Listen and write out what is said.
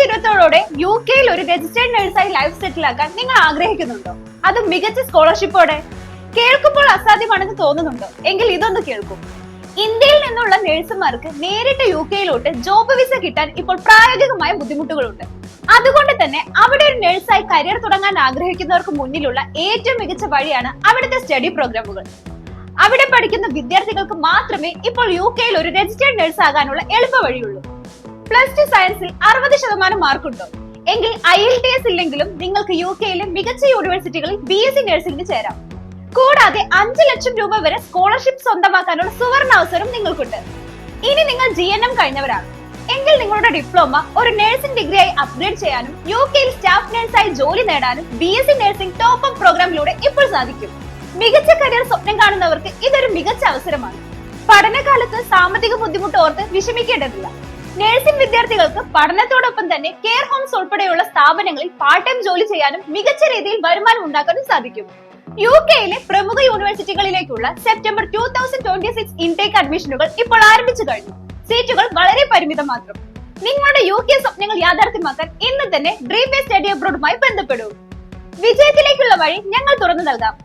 2027 U കെയിൽ ഒരു registered നഴ്സായി life settle ആക്കാൻ നിങ്ങൾ ആഗ്രഹിക്കുന്നുണ്ടോ? അത് മികച്ച സ്കോളർഷിപ്പോടെ. കേൾക്കുമ്പോൾ അസാധ്യമാണെന്ന് തോന്നുന്നുണ്ടോ? എങ്കിൽ ഇതൊന്ന് കേൾക്കും. ഇന്ത്യയിൽ നിന്നുള്ള നഴ്സുമാർക്ക് നേരിട്ട് യു കെയിലോട്ട് ജോബ് വിസ കിട്ടാൻ ഇപ്പോൾ പ്രായോഗികമായ ബുദ്ധിമുട്ടുകളുണ്ട്. അതുകൊണ്ട് തന്നെ അവിടെ ഒരു നഴ്സായി കരിയർ തുടങ്ങാൻ ആഗ്രഹിക്കുന്നവർക്ക് മുന്നിലുള്ള ഏറ്റവും മികച്ച വഴിയാണ് അവിടുത്തെ സ്റ്റഡി പ്രോഗ്രാമുകൾ. അവിടെ പഠിക്കുന്ന വിദ്യാർത്ഥികൾക്ക് മാത്രമേ ഇപ്പോൾ യു കെയിൽ ഒരു രജിസ്റ്റേർഡ് നഴ്സ് ആകാനുള്ള എളുപ്പ വഴിയുള്ളൂ. +2 സയൻസിൽ 60% മാർക്കുണ്ടോ? എങ്കിൽ IELTS ഇല്ലെങ്കിലും നിങ്ങൾക്ക് യു കെയിലെ മികച്ച യൂണിവേഴ്സിറ്റികളിൽ BSc നഴ്സിംഗിന് ചേരാം. കൂടാതെ 5 ലക്ഷം രൂപ വരെ സ്കോളർഷിപ്പ് സ്വന്തമാക്കാനുള്ള സുവർണ അവസരം നിങ്ങൾക്കുണ്ട്. ഇനി നിങ്ങൾ GNM കഴിഞ്ഞവരാണ് എങ്കിൽ നിങ്ങളുടെ ഡിപ്ലോമ ഒരു നഴ്സിംഗ് ഡിഗ്രിയായി അപ്ഗ്രേഡ് ചെയ്യാനും യു കെയിൽ സ്റ്റാഫ് നഴ്സായി ജോലി നേടാനും BSc നഴ്സിംഗ് ടോപ്പ് അപ്പ് പ്രോഗ്രാമിലൂടെ ഇപ്പോൾ സാധിക്കും. മികച്ച കരിയർ സ്വപ്നം കാണുന്നവർക്ക് ഇതൊരു മികച്ച അവസരമാണ്. പഠനകാലത്ത് സാമ്പത്തിക ബുദ്ധിമുട്ട് ഓർത്ത് വിഷമിക്കേണ്ടതില്ല. നഴ്സിംഗ് വിദ്യാർത്ഥികൾക്ക് പഠനത്തോടൊപ്പം തന്നെ കെയർ ഹോംസ് ഉൾപ്പെടെയുള്ള സ്ഥാപനങ്ങളിൽ പാർട്ട് ടൈം ജോലി ചെയ്യാനും മികച്ച രീതിയിൽ വരുമാനം ഉണ്ടാക്കാനും സാധിക്കും. യു കെയിലെ പ്രമുഖ യൂണിവേഴ്സിറ്റികളിലേക്കുള്ള സെപ്റ്റംബർ 2026 ഇൻടേക്ക് അഡ്മിഷനുകൾ ഇപ്പോൾ ആരംഭിച്ചു കഴിഞ്ഞു. സീറ്റുകൾ വളരെ പരിമിതം മാത്രം. നിങ്ങളുടെ യു കെ സ്വപ്നങ്ങൾ യാഥാർത്ഥ്യമാക്കാൻ ഇന്ന് തന്നെ ഡ്രീം ബേസ് സ്റ്റഡി അബ്രോഡുമായി ബന്ധപ്പെടൂ. വിജയത്തിലേക്കുള്ള വഴി ഞങ്ങൾ തുറന്നു നൽകാം.